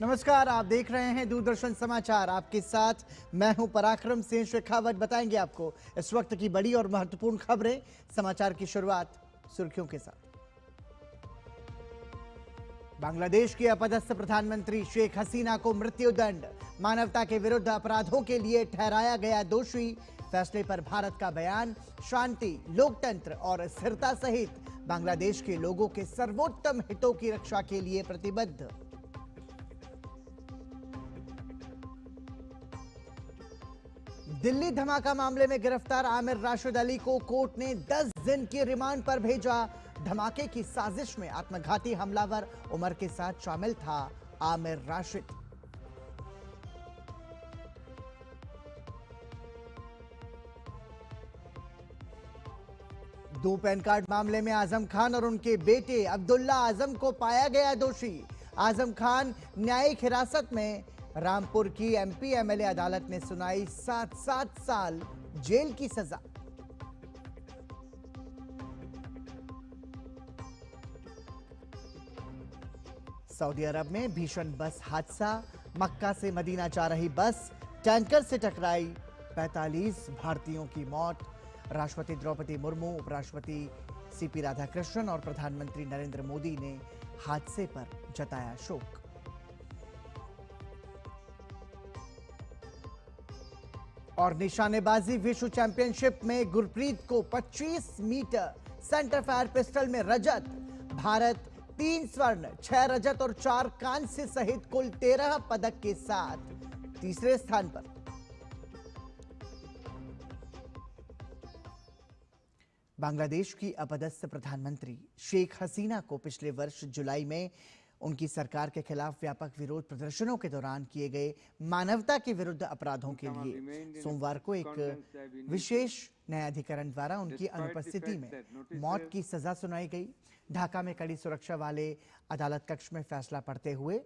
नमस्कार, आप देख रहे हैं दूरदर्शन समाचार। आपके साथ मैं हूं पराक्रम सिंह शेखावत। बताएंगे आपको इस वक्त की बड़ी और महत्वपूर्ण खबरें। समाचार की शुरुआत सुर्खियों के साथ। बांग्लादेश की अपदस्थ प्रधानमंत्री शेख हसीना को मृत्युदंड, मानवता के विरुद्ध अपराधों के लिए ठहराया गया दोषी। फैसले पर भारत का बयान, शांति, लोकतंत्र और स्थिरता सहित बांग्लादेश के लोगों के सर्वोत्तम हितों की रक्षा के लिए प्रतिबद्ध। दिल्ली धमाका मामले में गिरफ्तार आमिर राशिद अली को कोर्ट ने 10 दिन की रिमांड पर भेजा। धमाके की साजिश में आत्मघाती हमलावर उमर के साथ शामिल था आमिर राशिद। दो पैन कार्ड मामले में आजम खान और उनके बेटे अब्दुल्ला आजम को पाया गया दोषी। आजम खान न्यायिक हिरासत में। रामपुर की एमपी एमएलए अदालत ने सुनाई 7 साल जेल की सजा। सऊदी अरब में भीषण बस हादसा, मक्का से मदीना जा रही बस टैंकर से टकराई, 45 भारतीयों की मौत। राष्ट्रपति द्रौपदी मुर्मू, उपराष्ट्रपति सीपी राधाकृष्णन और प्रधानमंत्री नरेंद्र मोदी ने हादसे पर जताया शोक। और निशानेबाजी विश्व चैंपियनशिप में गुरप्रीत को 25 मीटर सेंटर फायर पिस्टल में रजत। भारत 3 स्वर्ण, 6 रजत और 4 कांस्य सहित कुल 13 पदक के साथ तीसरे स्थान पर। बांग्लादेश की अपदस्थ प्रधानमंत्री शेख हसीना को पिछले वर्ष जुलाई में उनकी सरकार के खिलाफ व्यापक विरोध प्रदर्शनों के दौरान किए गए मानवता के विरुद्ध अपराधों के लिए सोमवार को एक विशेष न्यायाधिकरण द्वारा उनकी अनुपस्थिति में मौत की सजा सुनाई गई। ढाका में कड़ी सुरक्षा वाले अदालत कक्ष में फैसला पढ़ते हुए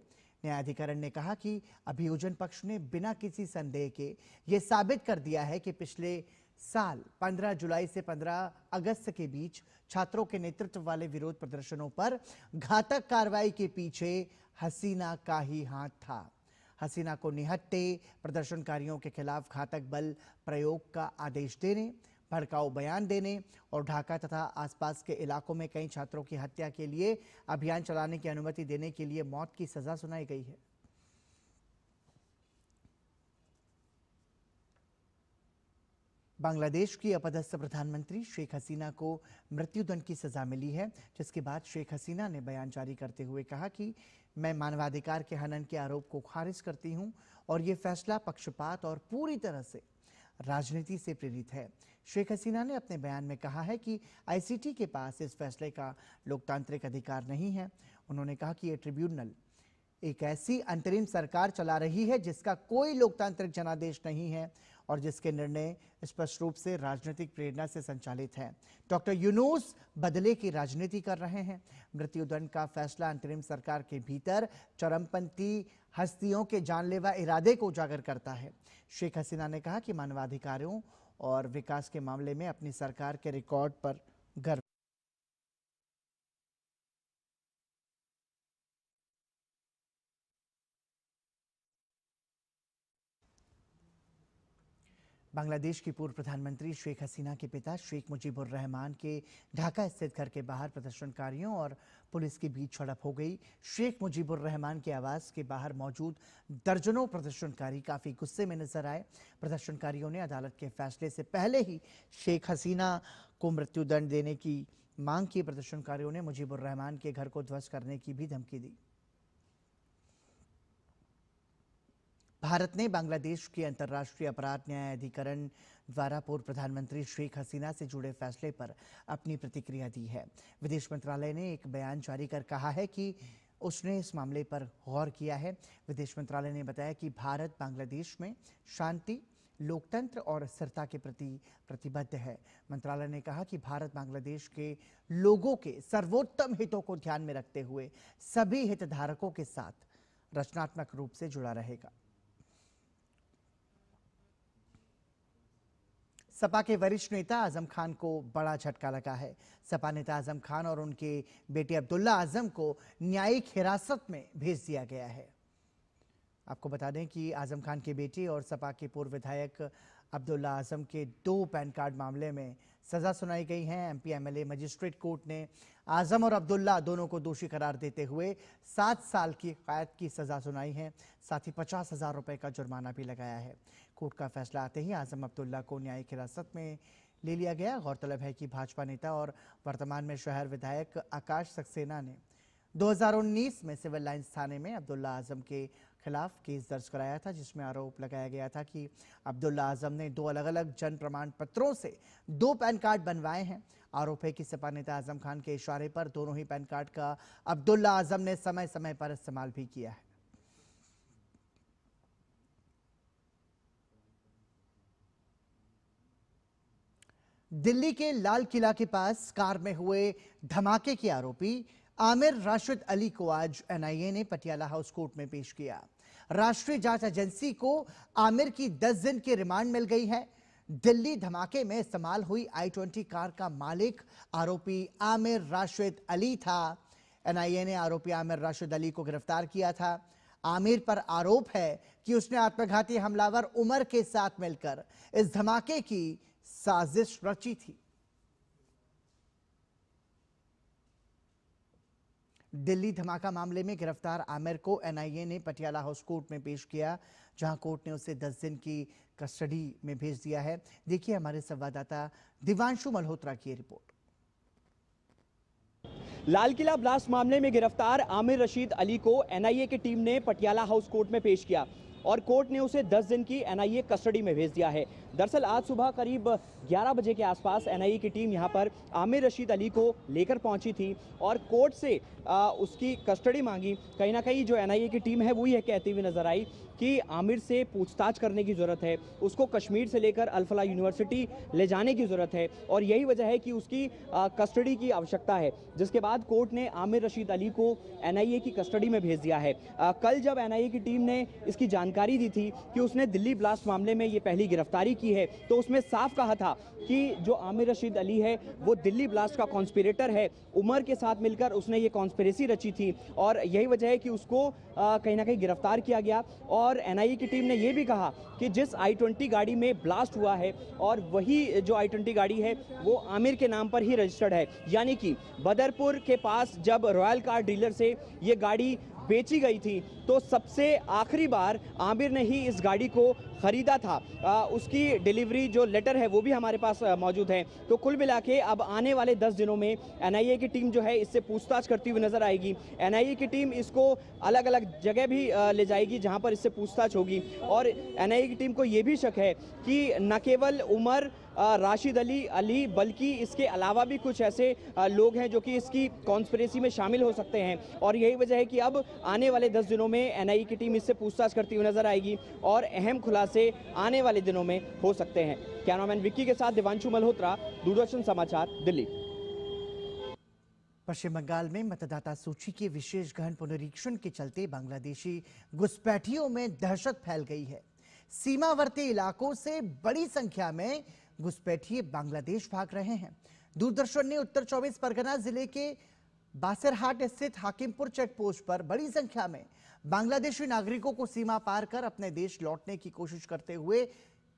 न्यायाधिकरण ने कहा कि अभियोजन पक्ष ने बिना किसी संदेह के यह साबित कर दिया है कि पिछले साल 15 जुलाई से 15 अगस्त के बीच छात्रों के नेतृत्व वाले विरोध प्रदर्शनों पर घातक कार्रवाई के पीछे हसीना का ही हाथ था। हसीना को निहत्थे प्रदर्शनकारियों के खिलाफ घातक बल प्रयोग का आदेश देने, भड़काऊ बयान देने और ढाका तथा आसपास के इलाकों में कई छात्रों की हत्या के लिए अभियान चलाने की अनुमति देने के लिए मौत की सजा सुनाई गई है। बांग्लादेश की अपदस्थ प्रधानमंत्री शेख हसीना को मृत्युदंड की सजा मिली है, जिसके बाद शेख हसीना ने बयान जारी करते हुए कहा कि मैं मानवाधिकार के हनन के आरोप को खारिज करती हूं और ये फैसला पक्षपात और पूरी तरह से राजनीति से प्रेरित है। शेख हसीना ने अपने बयान में कहा है कि आईसीटी के पास इस फैसले का लोकतांत्रिक अधिकार नहीं है। उन्होंने कहा कि यह ट्रिब्यूनल एक ऐसी अंतरिम सरकार चला रही है जिसका कोई लोकतांत्रिक जनादेश नहीं है और जिसके निर्णय स्पष्ट रूप से राजनीतिक प्रेरणा से संचालित है। डॉक्टर यूनुस बदले की राजनीति कर रहे हैं। मृत्युदंड का फैसला अंतरिम सरकार के भीतर चरमपंथी हस्तियों के जानलेवा इरादे को उजागर करता है। शेख हसीना ने कहा कि मानवाधिकारों और विकास के मामले में अपनी सरकार के रिकॉर्ड पर गर्व। बांग्लादेश की पूर्व प्रधानमंत्री शेख हसीना के पिता शेख मुजीबुर रहमान के ढाका स्थित घर के बाहर प्रदर्शनकारियों और पुलिस के बीच झड़प हो गई। शेख मुजीबुर रहमान के आवास के बाहर मौजूद दर्जनों प्रदर्शनकारी काफी गुस्से में नजर आए। प्रदर्शनकारियों ने अदालत के फैसले से पहले ही शेख हसीना को मृत्युदंड देने की मांग की। प्रदर्शनकारियों ने मुजीबुर रहमान के घर को ध्वस्त करने की भी धमकी दी। भारत ने बांग्लादेश के अंतर्राष्ट्रीय अपराध न्यायाधिकरण द्वारा पूर्व प्रधानमंत्री शेख हसीना से जुड़े फैसले पर अपनी प्रतिक्रिया दी है। विदेश मंत्रालय ने एक बयान जारी कर कहा है कि उसने इस मामले पर गौर किया है। विदेश मंत्रालय ने बताया कि भारत बांग्लादेश में शांति, लोकतंत्र और स्थिरता के प्रति प्रतिबद्ध है। मंत्रालय ने कहा कि भारत बांग्लादेश के लोगों के सर्वोत्तम हितों को ध्यान में रखते हुए सभी हितधारकों के साथ रचनात्मक रूप से जुड़ा रहेगा। सपा के वरिष्ठ नेता आजम खान को बड़ा झटका लगा है। सपा नेता आजम खान और उनके बेटे अब्दुल्ला आजम को न्यायिक हिरासत में भेज दिया गया है। आपको बता दें कि आजम खान के बेटे और सपा के पूर्व विधायक अब्दुल्ला आजम के 2 पैन कार्ड मामले में सजा सुनाई गई है। एमपी एमएलए मजिस्ट्रेट कोर्ट ने आजम और अब्दुल्ला दोनों को दोषी करार देते हुए 7 साल की कैद की सजा सुनाई है। साथ ही 50,000 रुपए का जुर्माना भी लगाया है। कोर्ट का फैसला आते ही आजम अब्दुल्ला को न्यायिक हिरासत में ले लिया गया। गौरतलब है कि भाजपा नेता और वर्तमान में शहर विधायक आकाश सक्सेना ने 2019 में सिविल लाइंस थाने में अब्दुल्ला आजम के खिलाफ केस दर्ज कराया था, जिसमें आरोप लगाया गया था कि अब्दुल्ला आजम ने 2 अलग-अलग जन प्रमाण पत्रों से 2 पैन कार्ड बनवाए हैं। आरोप है कि सपा नेता आजम खान के इशारे पर दोनों ही पैन कार्ड का अब्दुल्ला आजम ने समय समय पर इस्तेमाल भी किया है। दिल्ली के लाल किला के पास कार में हुए धमाके के आरोपी आमिर राशिद अली को आज एनआईए ने पटियाला हाउस कोर्ट में पेश किया। राष्ट्रीय जांच एजेंसी को आमिर की 10 दिन की रिमांड मिल गई है। दिल्ली धमाके में इस्तेमाल हुई i20 कार का मालिक आरोपी आमिर राशिद अली था। एनआईए ने आरोपी आमिर राशिद अली को गिरफ्तार किया था। आमिर पर आरोप है कि उसने आत्मघाती हमलावर उमर के साथ मिलकर इस धमाके की साजिश रची थी। दिल्ली धमाका मामले में गिरफ्तार आमिर को एनआईए ने पटियाला हाउस कोर्ट में पेश किया, जहां कोर्ट ने उसे 10 दिन की कस्टडी में भेज दिया है। देखिए हमारे संवाददाता दिवांशु मल्होत्रा की रिपोर्ट। लाल किला ब्लास्ट मामले में गिरफ्तार आमिर रशीद अली को एनआईए की टीम ने पटियाला हाउस कोर्ट में पेश किया और कोर्ट ने उसे 10 दिन की एनआईए कस्टडी में भेज दिया है। दरअसल आज सुबह करीब 11 बजे के आसपास एनआईए की टीम यहां पर आमिर रशीद अली को लेकर पहुंची थी और कोर्ट से उसकी कस्टडी मांगी। कहीं ना कहीं जो एनआईए की टीम है वो ये कहती हुई नजर आई कि आमिर से पूछताछ करने की ज़रूरत है, उसको कश्मीर से लेकर अल-फलाह यूनिवर्सिटी ले जाने की ज़रूरत है और यही वजह है कि उसकी कस्टडी की आवश्यकता है। जिसके बाद कोर्ट ने आमिर रशीद अली को एनआईए की कस्टडी में भेज दिया है। कल जब एनआईए की टीम ने इसकी जानकारी दी थी कि उसने दिल्ली ब्लास्ट मामले में ये पहली गिरफ्तारी की है, तो उसमें साफ कहा था कि जो आमिर रशीद अली है वो दिल्ली ब्लास्ट का कॉन्स्पिरेटर है। उमर के साथ मिलकर उसने ये कॉन्स्पिरेसी रची थी और यही वजह है कि उसको कहीं ना कहीं गिरफ्तार किया गया। और एनआईए की टीम ने यह भी कहा कि जिस i20 गाड़ी में ब्लास्ट हुआ है और वही जो i20 गाड़ी है वो आमिर के नाम पर ही रजिस्टर्ड है, यानी कि बदरपुर के पास जब रॉयल कार डीलर से ये गाड़ी बेची गई थी तो सबसे आखिरी बार आमिर ने ही इस गाड़ी को खरीदा था। उसकी डिलीवरी जो लेटर है वो भी हमारे पास मौजूद है। तो कुल मिला के अब आने वाले 10 दिनों में एनआईए की टीम जो है इससे पूछताछ करती हुई नजर आएगी। एनआईए की टीम इसको अलग अलग जगह भी ले जाएगी जहां पर इससे पूछताछ होगी और एनआईए की टीम को ये भी शक है कि न केवल उमर राशिद अली बल्कि इसके अलावा भी कुछ ऐसे लोग हैं जो कि इसकी कॉन्स्पिरेसी में शामिल हो सकते हैं और यही वजह है कि अब आने वाले 10 दिनों में एनआईए की टीम इससे पूछताछ करती हुई नजर आएगी और अहम खुलासे आने वाले दिनों में हो सकते हैं। कैमरामैन विक्की के साथ दिवांशु मल्होत्रा, दूरदर्शन समाचार, दिल्ली। पश्चिम बंगाल में मतदाता सूची के विशेष गहन पुनरीक्षण के चलते बांग्लादेशी घुसपैठियों में दहशत फैल गई है। सीमावर्ती इलाकों से बड़ी संख्या में घुसपैठिए बांग्लादेश भाग रहे हैं। दूरदर्शन ने उत्तर 24 परगना जिले के बासरहाट स्थित हाकिमपुर चेक पोस्ट पर बड़ी संख्या में बांग्लादेशी नागरिकों को सीमा पार कर अपने देश लौटने की कोशिश करते हुए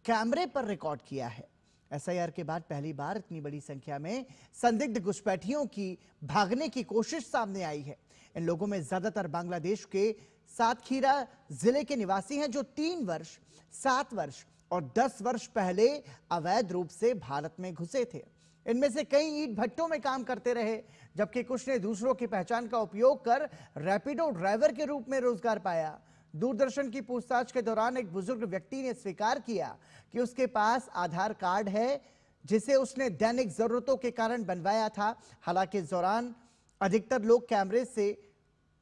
कैमरे पर रिकॉर्ड किया है। एसआईआर के बाद पहली बार इतनी बड़ी संख्या में संदिग्ध घुसपैठियों की भागने की कोशिश सामने आई है। इन लोगों में ज्यादातर बांग्लादेश के सातखीरा जिले के निवासी हैं जो 3 वर्ष, 7 वर्ष और 10 वर्ष पहले अवैध रूप से भारत में घुसे थे। इनमें से कई ईंट भट्टों में काम करते रहे, जबकि कुछ ने दूसरों की पहचान का उपयोग कर रैपिडो ड्राइवर के रूप में रोजगार पाया। दूरदर्शन की पूछताछ के दौरान एक बुजुर्ग व्यक्ति ने स्वीकार किया कि उसके पास आधार कार्ड है जिसे उसने दैनिक जरूरतों के कारण बनवाया था। हालांकि इस दौरान अधिकतर लोग कैमरे से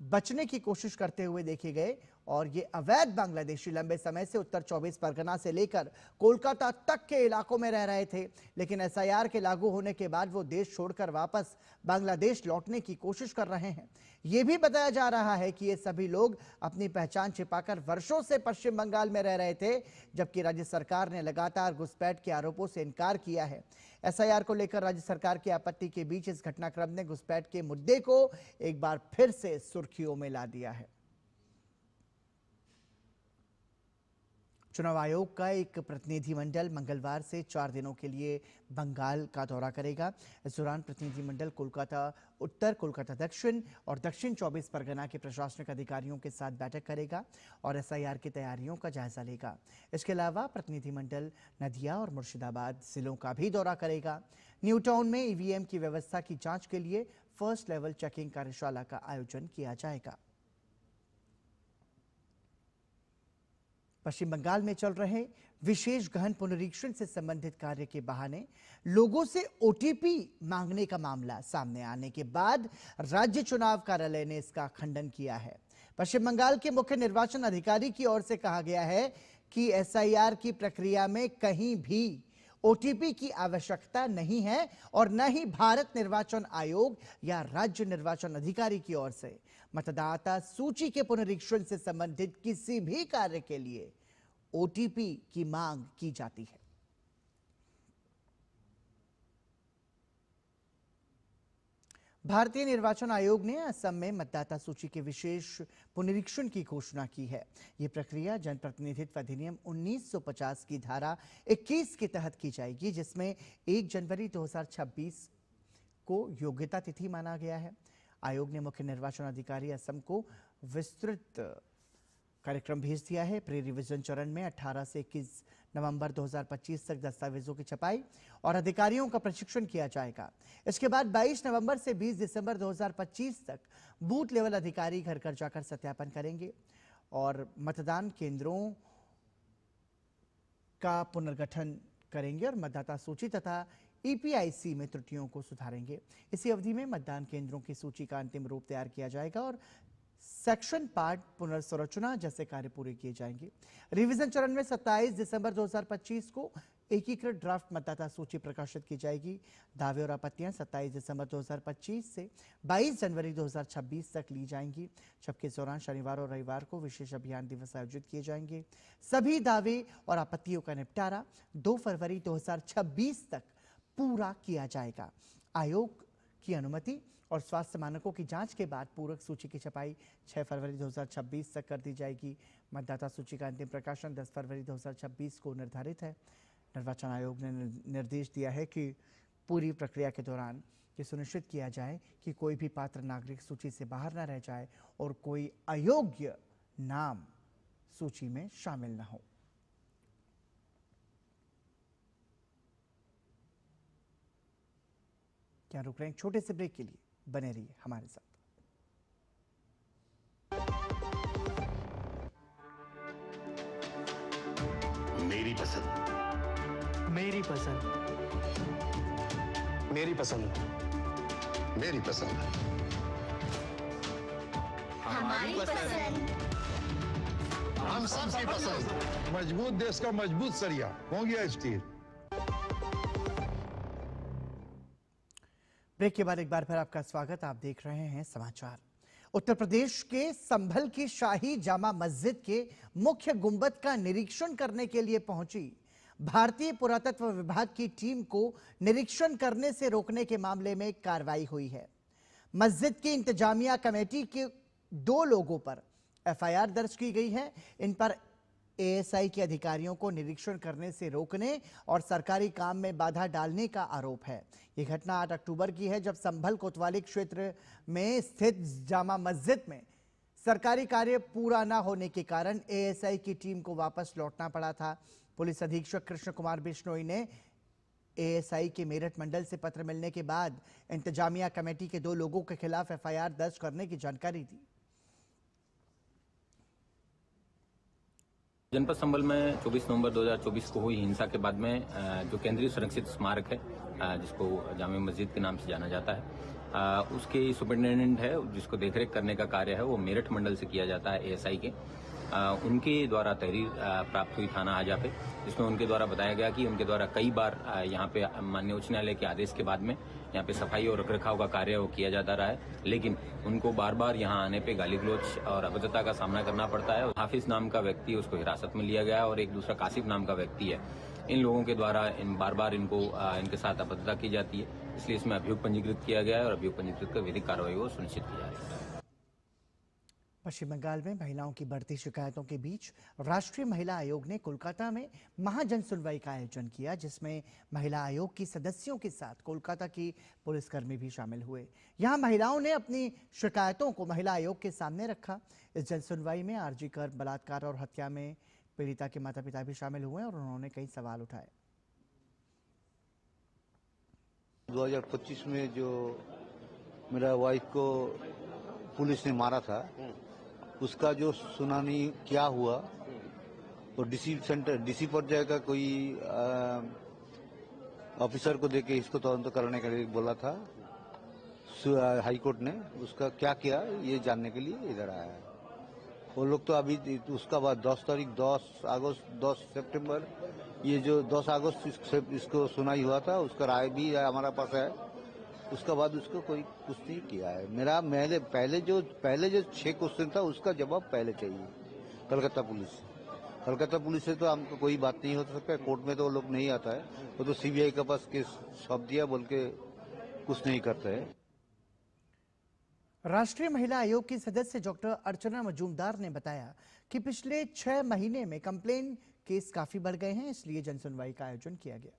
बचने की कोशिश करते हुए देखे गए और ये अवैध बांग्लादेशी लंबे समय से उत्तर 24 परगना से लेकर कोलकाता तक के इलाकों में रह रहे थे, लेकिन एसआईआर के लागू होने के बाद वो देश छोड़कर वापस बांग्लादेश लौटने की कोशिश कर रहे हैं। ये भी बताया जा रहा है कि ये सभी लोग अपनी पहचान छिपाकर वर्षों से पश्चिम बंगाल में रह रहे थे, जबकि राज्य सरकार ने लगातार घुसपैठ के आरोपों से इनकार किया है। एसआईआर को लेकर राज्य सरकार की आपत्ति के बीच इस घटनाक्रम ने घुसपैठ के मुद्दे को एक बार फिर से सुर्खियों में ला दिया है। चुनाव आयोग का एक प्रतिनिधिमंडल मंगलवार से 4 दिनों के लिए बंगाल का दौरा करेगा। इस दौरान प्रतिनिधिमंडल कोलकाता उत्तर, कोलकाता दक्षिण और दक्षिण 24 परगना के प्रशासनिक अधिकारियों के साथ बैठक करेगा और एसआईआर की तैयारियों का जायजा लेगा। इसके अलावा प्रतिनिधिमंडल नदिया और मुर्शिदाबाद जिलों का भी दौरा करेगा। न्यू टाउन में ईवीएम की व्यवस्था की जांच के लिए फर्स्ट लेवल चेकिंग कार्यशाला का आयोजन किया जाएगा। पश्चिम बंगाल में चल रहे विशेष गहन पुनरीक्षण से संबंधित कार्य के बहाने लोगों से ओटीपी मांगने का मामला सामने आने के बाद राज्य चुनाव कार्यालय ने इसका खंडन किया है। पश्चिम बंगाल के मुख्य निर्वाचन अधिकारी की ओर से कहा गया है कि एसआईआर की प्रक्रिया में कहीं भी ओटीपी की आवश्यकता नहीं है और न ही भारत निर्वाचन आयोग या राज्य निर्वाचन अधिकारी की ओर से मतदाता सूची के पुनरीक्षण से संबंधित किसी भी कार्य के लिए ओटीपी की मांग की जाती है। भारतीय निर्वाचन आयोग ने असम में मतदाता सूची के विशेष पुनरीक्षण की घोषणा की है। यह प्रक्रिया जनप्रतिनिधित्व अधिनियम 1950 की धारा 21 के तहत की जाएगी, जिसमें 1 जनवरी 2026 को योग्यता तिथि माना गया है। आयोग ने मुख्य निर्वाचन अधिकारी असम को विस्तृत कार्यक्रम भेज दिया है। प्री रिवीजन चरण में 18 से 21 नवंबर 2025 तक दस्तावेजों की छपाई और अधिकारियों का प्रशिक्षण किया जाएगा। इसके बाद 22 नवंबर से 20 दिसंबर 2025 तक बूथ लेवल अधिकारी घर घर जाकर सत्यापन करेंगे और मतदान केंद्रों का पुनर्गठन करेंगे और मतदाता सूची तथा ईपीआईसी में त्रुटियों को सुधारेंगे। इसी अवधि में मतदान केंद्रों की सूची का अंतिम रूप तैयार किया जाएगा और सेक्शन पार्ट पुनर्संरचना जैसे कार्य पूरे किए जाएंगे। रिवीजन चरण में 27 दिसंबर 2025 को एकीकृत ड्राफ्ट मतदाता सूची प्रकाशित की जाएगी। दावे और आपत्तियां 27 दिसंबर 2025 से 22 जनवरी 2026 तक ली जाएंगी, जबकि इस दौरान शनिवार और रविवार को विशेष अभियान दिवस आयोजित किए जाएंगे। सभी दावे और आपत्तियों का निपटारा 2 फरवरी 2026 तक पूरा किया जाएगा। आयोग की अनुमति और स्वास्थ्य मानकों की जांच के बाद पूरक सूची की छपाई 6 फरवरी 2026 तक कर दी जाएगी। मतदाता सूची का अंतिम प्रकाशन 10 फरवरी 2026 को निर्धारित है। निर्वाचन आयोग ने निर्देश दिया है कि पूरी प्रक्रिया के दौरान ये सुनिश्चित किया जाए कि कोई भी पात्र नागरिक सूची से बाहर न रह जाए और कोई अयोग्य नाम सूची में शामिल न हो। क्या रुक रहे हैं छोटे से ब्रेक के लिए, बने रहिए हमारे साथ। मेरी पसंद, मेरी पसंद, मेरी पसंद, मेरी पसंद, हमारी पसंद। हम सबकी पसंद। मजबूत देश का मजबूत सरिया हो गया स्टील। ब्रेक के बाद एक बार फिर आपका स्वागत। आप देख रहे हैं समाचार। उत्तर प्रदेश के संभल की शाही जामा मस्जिद के मुख्य गुंबद का निरीक्षण करने के लिए पहुंची भारतीय पुरातत्व विभाग की टीम को निरीक्षण करने से रोकने के मामले में कार्रवाई हुई है। मस्जिद की इंतजामिया कमेटी के 2 लोगों पर एफआईआर दर्ज की गई है। इन पर एएसआई के अधिकारियों को निरीक्षण करने से रोकने और सरकारी काम में बाधा डालने का आरोप है। यह घटना 8 अक्टूबर की है, जब संभल कोतवाली क्षेत्र में स्थित जामा मस्जिद में सरकारी कार्य पूरा न होने के कारण एएसआई की टीम को वापस लौटना पड़ा था। पुलिस अधीक्षक कृष्ण कुमार बिश्नोई ने एएसआई के मेरठ मंडल से पत्र मिलने के बाद इंतजामिया कमेटी के 2 लोगों के खिलाफ एफआईआर दर्ज करने की जानकारी दी। जनपद संभल में 24 नवंबर 2024 को हुई हिंसा के बाद में जो केंद्रीय संरक्षित स्मारक है, जिसको जामे मस्जिद के नाम से जाना जाता है, उसके सुपरिटेंडेंट है, जिसको देखरेख करने का कार्य है वो मेरठ मंडल से किया जाता है एएसआई के। उनके द्वारा तहरीर प्राप्त हुई थाना आजा पे, जिसमें उनके द्वारा बताया गया कि उनके द्वारा कई बार यहाँ पे माननीय उच्च न्यायालय के आदेश के बाद में यहाँ पे सफाई और रखरखाव का कार्य वो किया जाता रहा है, लेकिन उनको बार बार यहाँ आने पे गाली गलौज और अभद्रता का सामना करना पड़ता है। हाफिज नाम का व्यक्ति उसको हिरासत में लिया गया और एक दूसरा कासिफ नाम का व्यक्ति है। इन लोगों के द्वारा बार बार इनके साथ अभद्रता की जाती है, इसलिए इसमें अभियोग पंजीकृत किया गया है और अभियोग पंजीकृत कर विधिक कार्रवाई को सुनिश्चित की जा रही है। पश्चिम बंगाल में महिलाओं की बढ़ती शिकायतों के बीच राष्ट्रीय महिला आयोग ने कोलकाता में महाजन सुनवाई का आयोजन किया, जिसमें महिला आयोग की सदस्यों के साथ कोलकाता की पुलिसकर्मी भी शामिल हुए। यहां महिलाओं ने अपनी शिकायतों को महिला आयोग के सामने रखा। इस जन सुनवाई में आरजी कर बलात्कार और हत्या में पीड़िता के माता पिता भी शामिल हुए और उन्होंने कई सवाल उठाए। 2025 में जो मेरा वाइफ को पुलिस ने मारा था, उसका जो सुनानी क्या हुआ, तो डीसी पर जाएगा कोई ऑफिसर को देके इसको तुरंत करने के लिए बोला था। हाई कोर्ट ने उसका क्या किया ये जानने के लिए इधर आया है। वो लोग तो अभी उसका बाद 10 तारीख 10 अगस्त 10 सितंबर ये जो 10 अगस्त इसको सुनाई हुआ था, उसका राय भी हमारा पास है। उसका बाद उसको कोई कुछ नहीं किया है। मेरा पहले जो 6 क्वेश्चन था उसका जवाब पहले चाहिए। कलकत्ता पुलिस से तो हमको कोई बात नहीं हो सकता। कोर्ट में तो वो लोग नहीं आता है, वो तो सीबीआई के पास केस सौंप दिया बोल के कुछ नहीं करते हैं। राष्ट्रीय महिला आयोग की सदस्य डॉक्टर अर्चना मजूमदार ने बताया कि पिछले 6 महीने में कंप्लेन केस काफी बढ़ गए हैं, इसलिए जनसुनवाई का आयोजन किया गया।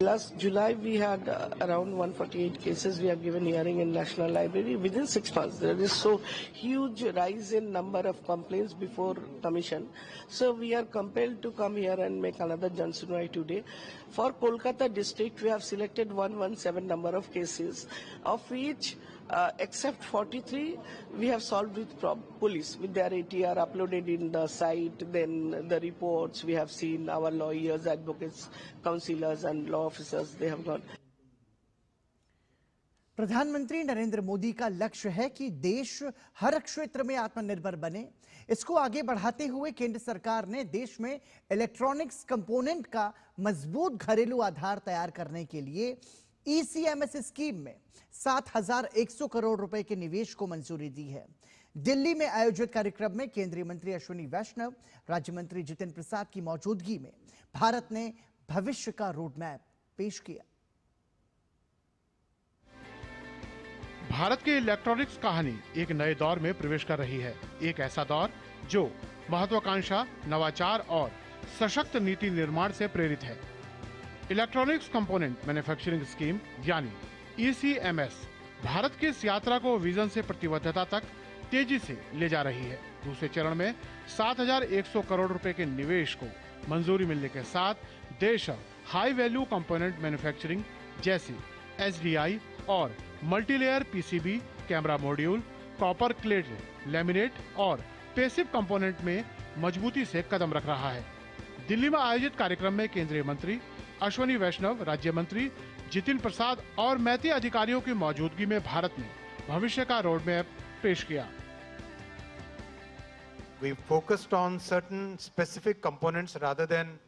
Last July, we had around 148 cases. We have given hearing in National Library within 6 months. There is so huge rise in number of complaints before commission. So we are compelled to come here and make another Jansunwai today. For Kolkata district, we have selected 117 number of cases, of which except 43 we have solved with police with their ATR uploaded in the site. Then the reports we have seen, our lawyers, advocates, councillors and law officers, they have got. प्रधानमंत्री नरेंद्र मोदी का लक्ष्य है कि देश हर क्षेत्र में आत्मनिर्भर बने। इसको आगे बढ़ाते हुए केंद्र सरकार ने देश में इलेक्ट्रॉनिक्स कंपोनेंट का मजबूत घरेलू आधार तैयार करने के लिए ECMS स्कीम में 7,100 करोड़ रुपए के निवेश को मंजूरी दी है। दिल्ली में आयोजित कार्यक्रम में केंद्रीय मंत्री अश्विनी वैष्णव, राज्य मंत्री जितेंद्र प्रसाद की मौजूदगी में भारत ने भविष्य का रोड मैप पेश किया। भारत की इलेक्ट्रॉनिक्स कहानी एक नए दौर में प्रवेश कर रही है। एक ऐसा दौर जो महत्वाकांक्षा, नवाचार और सशक्त नीति निर्माण से प्रेरित है। इलेक्ट्रॉनिक्स कंपोनेंट मैन्युफैक्चरिंग स्कीम यानी ECMS भारत की इस यात्रा को विजन से प्रतिबद्धता तक तेजी से ले जा रही है। दूसरे चरण में 7,100 करोड़ रुपए के निवेश को मंजूरी मिलने के साथ देश हाई वैल्यू कंपोनेंट मैन्युफैक्चरिंग जैसे SDI और multilayer PCB, camera module, copper clad, laminate और पैसिव कंपोनेंट में मजबूती से कदम रख रहा है। दिल्ली में आयोजित कार्यक्रम में केंद्रीय मंत्री अश्विनी वैष्णव, राज्य मंत्री जितेंद्र प्रसाद और मैती अधिकारियों की मौजूदगी में भारत ने भविष्य का रोड मैप पेश किया। We focused on certain specific components rather than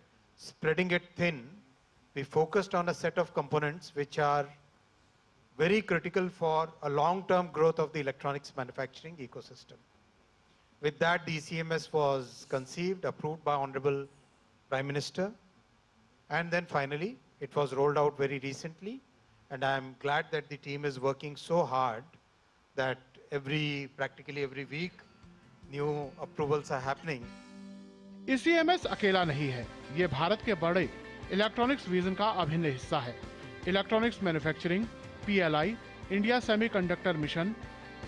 spreading it thin. We focused on a set of components which are very critical for a long-term growth of the electronics manufacturing ecosystem. With that, the ECMS was conceived, approved by Honorable Prime Minister, and then finally it was rolled out very recently, and I am glad that the team is working so hard that practically every week new approvals are happening. ECMS अकेला नहीं है, ये भारत के बड़े electronics vision का अभिन्न हिस्सा है। Electronics manufacturing, PLI, India semiconductor mission,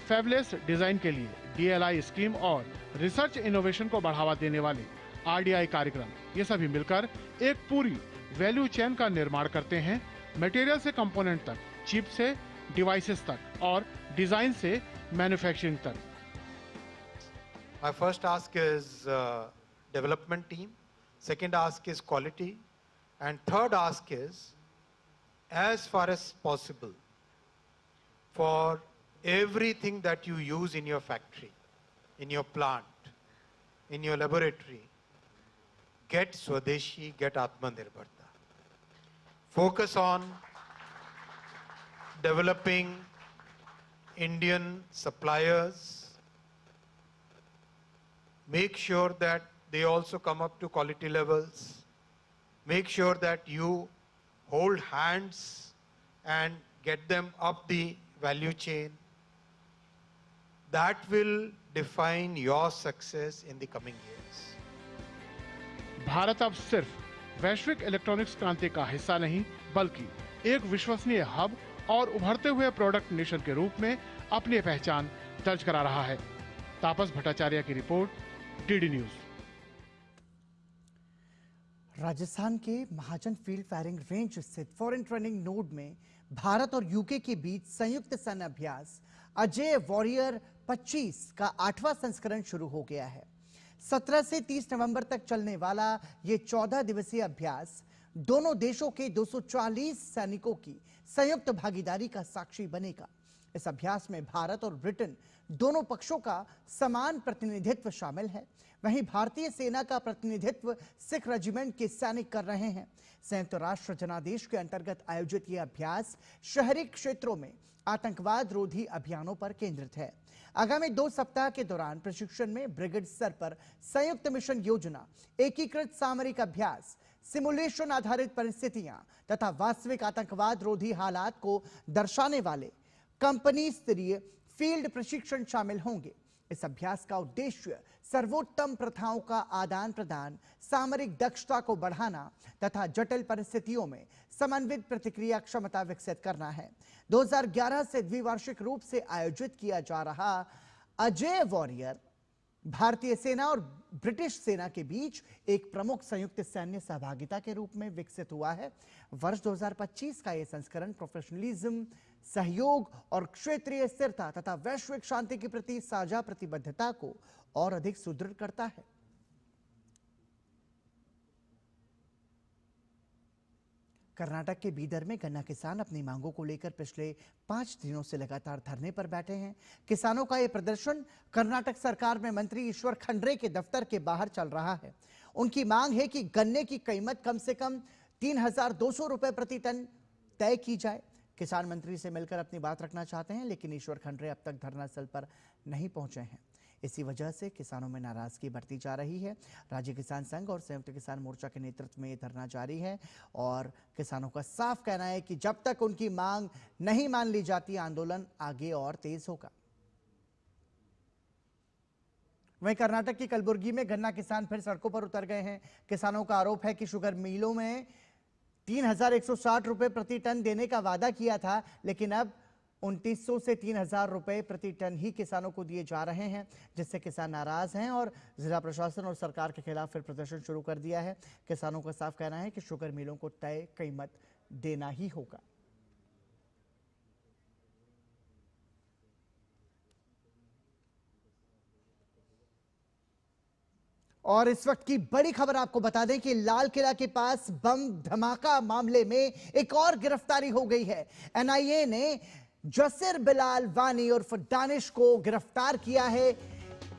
fabless design के लिए DLI स्कीम और रिसर्च इनोवेशन को बढ़ावा देने वाले RDI कार्यक्रम, ये सभी मिलकर एक पूरी वैल्यू चेन का निर्माण करते हैं। मटेरियल से कंपोनेंट तक, चिप से डिवाइसेस तक और डिजाइन से मैन्युफैक्चरिंग तक। My first ask is development team, second ask is quality, and third ask is, as far as possible, for everything that you use in your factory, in your plant, in your laboratory, get Swadeshi, get Atmanirbharta. Focus on developing Indian suppliers. Make sure that they also come up to quality levels. Make sure that you hold hands and get them up the value chain. that will define your success in the coming years. Bharat अब सिर्फ वैश्विक electronics क्रांति का हिस्सा नहीं बल्कि एक विश्वसनीय हब और उभरते हुए प्रोडक्ट नेशन के रूप में अपनी पहचान दर्ज करा रहा है। तापस भट्टाचार्य की रिपोर्ट, डीडी न्यूज। राजस्थान के महाजन फील्ड फायरिंग रेंज स्थित फॉरेन ट्रेनिंग नोड में भारत और यूके के बीच संयुक्त सैन्य अभ्यास अजय वॉरियर 25 का 8वां संस्करण शुरू हो गया है। 17 से 30 नवंबर तक चलने वाला ये 14 दिवसीय अभ्यास दोनों देशों के 240 सैनिकों की संयुक्त भागीदारी का साक्षी बनेगा। इस अभ्यास में भारत और ब्रिटेन दोनों पक्षों का समान प्रतिनिधित्व शामिल है। वहीं भारतीय सेना का प्रतिनिधित्व सिख रेजिमेंट के सैनिक कर रहे हैं। संयुक्त राष्ट्र जनादेश के अंतर्गत आयोजित यह अभ्यास शहरी क्षेत्रों में आतंकवाद रोधी अभियानों पर केंद्रित है। आगामी 2 सप्ताह के दौरान प्रशिक्षण में ब्रिगेड स्तर पर संयुक्त मिशन योजना, एकीकृत सामरिक अभ्यास, सिमुलेशन आधारित परिस्थितियां तथा वास्तविक आतंकवाद रोधी हालात को दर्शाने वाले कंपनी स्तरीय फील्ड प्रशिक्षण शामिल होंगे। इस अभ्यास का उद्देश्य सर्वोत्तम प्रथाओं का आदान प्रदान, सामरिक दक्षता को बढ़ाना तथा जटिल परिस्थितियों में समन्वित प्रतिक्रिया क्षमता विकसित करना है। 2011 से द्विवार्षिक रूप से आयोजित किया जा रहा अजय वॉरियर भारतीय सेना और ब्रिटिश सेना के बीच एक प्रमुख संयुक्त सैन्य सहभागिता के रूप में विकसित हुआ है। वर्ष 2025 का यह संस्करण प्रोफेशनलिज्म, सहयोग और क्षेत्रीय स्थिरता तथा वैश्विक शांति के प्रति साझा प्रतिबद्धता को और अधिक सुदृढ़ करता है। कर्नाटक के बीदर में गन्ना किसान अपनी मांगों को लेकर पिछले 5 दिनों से लगातार धरने पर बैठे हैं। किसानों का यह प्रदर्शन कर्नाटक सरकार में मंत्री ईश्वर खंड्रे के दफ्तर के बाहर चल रहा है। उनकी मांग है कि गन्ने की कीमत कम से कम 3,200 रुपए प्रति टन तय की जाए। किसान मंत्री से मिलकर अपनी बात रखना चाहते हैं, लेकिन ईश्वर खंड्रे अब तक धरना स्थल पर नहीं पहुंचे हैं। इसी वजह से किसानों में नाराजगी बढ़ती जा रही है। राज्य किसान संघ और संयुक्त किसान मोर्चा के नेतृत्व में यह धरना जारी है और किसानों का साफ कहना है कि जब तक उनकी मांग नहीं मान ली जाती, आंदोलन आगे और तेज होगा। वहीं कर्नाटक की कलबुर्गी में गन्ना किसान फिर सड़कों पर उतर गए हैं। किसानों का आरोप है कि शुगर मिलों में 3,160 रुपए प्रति टन देने का वादा किया था, लेकिन अब 2,900 से 3,000 रुपए प्रति टन ही किसानों को दिए जा रहे हैं, जिससे किसान नाराज हैं और जिला प्रशासन और सरकार के खिलाफ फिर प्रदर्शन शुरू कर दिया है। किसानों का साफ कहना है कि शुगर मिलों को तय कीमत देना ही होगा। और इस वक्त की बड़ी खबर आपको बता दें कि लाल किला के पास बम धमाका मामले में एक और गिरफ्तारी हो गई है। एनआईए ने जसीर बिलाल वानी उर्फ दानिश को गिरफ्तार किया है।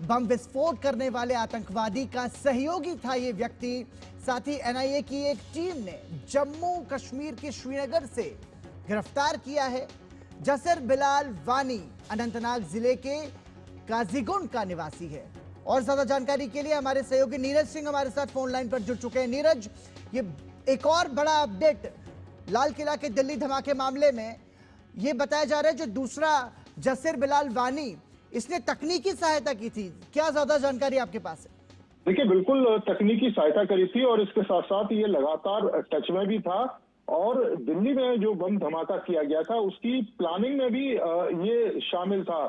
बम विस्फोट करने वाले आतंकवादी का सहयोगी था ये व्यक्ति। साथ ही एनआईए की एक टीम ने जम्मू कश्मीर के श्रीनगर से गिरफ्तार किया है। जसीर बिलाल वानी अनंतनाग जिले के काजीगुंड का निवासी है। और ज्यादा जानकारी के लिए हमारे सहयोगी नीरज सिंह हमारे साथ फोन लाइन पर जुड़ चुके हैं। नीरज, ये एक और बड़ा अपडेट लाल किला के दिल्ली धमाके मामले में ये बताया जा रहा है, जो दूसरा जसीर बिलाल वानी, इसने तकनीकी सहायता की थी। क्या ज्यादा जानकारी आपके पास है? देखिए, बिल्कुल तकनीकी सहायता करी थी और इसके साथ साथ ये लगातार टच में भी था और दिल्ली में जो बम धमाका किया गया था उसकी प्लानिंग में भी ये शामिल था,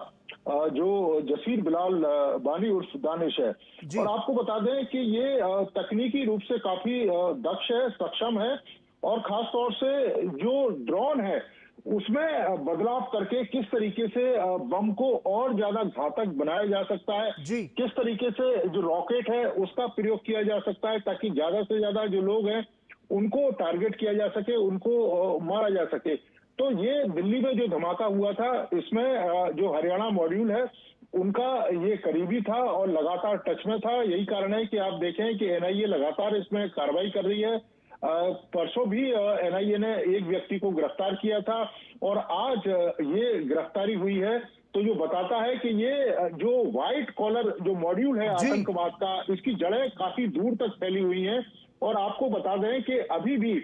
जो जसीर बिलाल वानी उर्फ दानिश है। और आपको बता दें कि ये तकनीकी रूप से काफी दक्ष है, सक्षम है और खास तौर से जो ड्रोन है उसमें बदलाव करके किस तरीके से बम को और ज्यादा घातक बनाया जा सकता है, किस तरीके से जो रॉकेट है उसका प्रयोग किया जा सकता है ताकि ज्यादा से ज्यादा जो लोग हैं उनको टारगेट किया जा सके, उनको मारा जा सके। तो ये दिल्ली में जो धमाका हुआ था इसमें जो हरियाणा मॉड्यूल है उनका ये करीबी था और लगातार टच में था। यही कारण है कि आप देखें कि एनआईए लगातार इसमें कार्रवाई कर रही है। परसों भी एनआईए ने एक व्यक्ति को गिरफ्तार किया था और आज ये गिरफ्तारी हुई है, तो जो बताता है कि ये जो व्हाइट कॉलर जो मॉड्यूल है आतंकवाद का, इसकी जड़ें काफी दूर तक फैली हुई हैं। और आपको बता दें कि अभी भी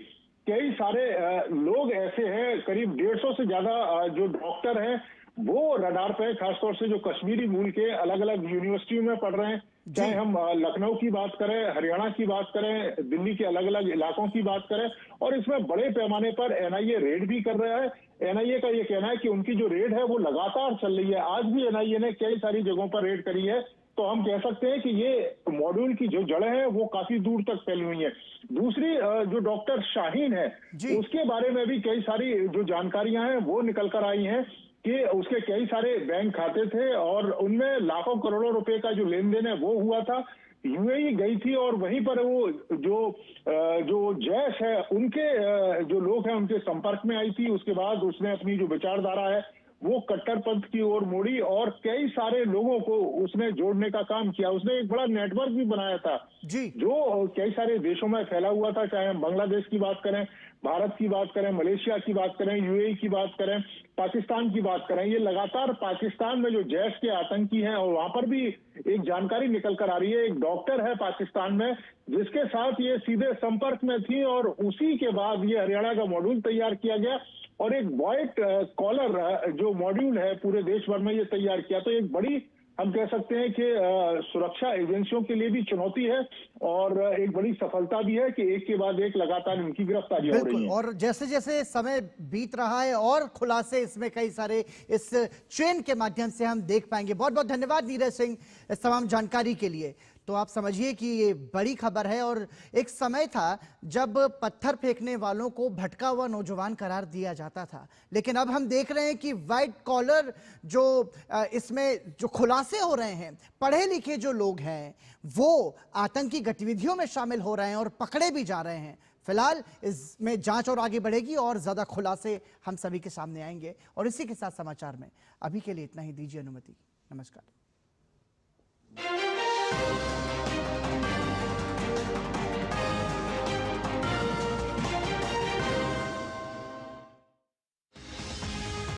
कई सारे लोग ऐसे हैं, करीब 150 से ज्यादा जो डॉक्टर हैं वो रडार पे, खासतौर से जो कश्मीरी मूल के अलग अलग यूनिवर्सिटियों में पढ़ रहे हैं, चाहे हम लखनऊ की बात करें, हरियाणा की बात करें, दिल्ली के अलग अलग इलाकों की बात करें, और इसमें बड़े पैमाने पर एनआईए रेड भी कर रहा है। एनआईए का ये कहना है कि उनकी जो रेड है वो लगातार चल रही है। आज भी एनआईए ने कई सारी जगहों पर रेड करी है, तो हम कह सकते हैं कि ये मॉड्यूल की जो जड़ें हैं वो काफी दूर तक फैली हुई है। दूसरी जो डॉक्टर शाहीन है, उसके बारे में भी कई सारी जो जानकारियां हैं वो निकल कर आई हैं कि उसके कई सारे बैंक खाते थे और उनमें लाखों करोड़ों रुपए का जो लेन देन है वो हुआ था। यूएई गई थी और वहीं पर वो जो जैश है उनके जो लोग हैं उनके संपर्क में आई थी। उसके बाद उसने अपनी जो विचारधारा है वो कट्टरपंथ की ओर मोड़ी और कई सारे लोगों को उसने जोड़ने का काम किया। उसने एक बड़ा नेटवर्क भी बनाया था जो कई सारे देशों में फैला हुआ था, चाहे हम बांग्लादेश की बात करें, भारत की बात करें, मलेशिया की बात करें, यूएई की बात करें, पाकिस्तान की बात करें। ये लगातार पाकिस्तान में जो जैश के आतंकी हैं और वहां पर भी एक जानकारी निकल कर आ रही है, एक डॉक्टर है पाकिस्तान में जिसके साथ ये सीधे संपर्क में थी और उसी के बाद ये हरियाणा का मॉड्यूल तैयार किया गया और एक व्हाइट कॉलर जो मॉड्यूल है पूरे देश भर में ये तैयार किया। तो एक बड़ी हम कह सकते हैं कि सुरक्षा एजेंसियों के लिए भी चुनौती है और एक बड़ी सफलता भी है कि एक के बाद एक लगातार इनकी गिरफ्तारियां हो रही हैं। और जैसे जैसे समय बीत रहा है और खुलासे इसमें कई सारे इस चेन के माध्यम से हम देख पाएंगे। बहुत बहुत धन्यवाद नीरज सिंह इस तमाम जानकारी के लिए। तो आप समझिए कि ये बड़ी खबर है और एक समय था जब पत्थर फेंकने वालों को भटका हुआ नौजवान करार दिया जाता था, लेकिन अब हम देख रहे हैं कि व्हाइट कॉलर जो इसमें जो खुलासे हो रहे हैं, पढ़े लिखे जो लोग हैं वो आतंकी गतिविधियों में शामिल हो रहे हैं और पकड़े भी जा रहे हैं। फिलहाल इसमें जांच और आगे बढ़ेगी और ज्यादा खुलासे हम सभी के सामने आएंगे। और इसी के साथ समाचार में अभी के लिए इतना ही, दीजिए अनुमति। नमस्कार।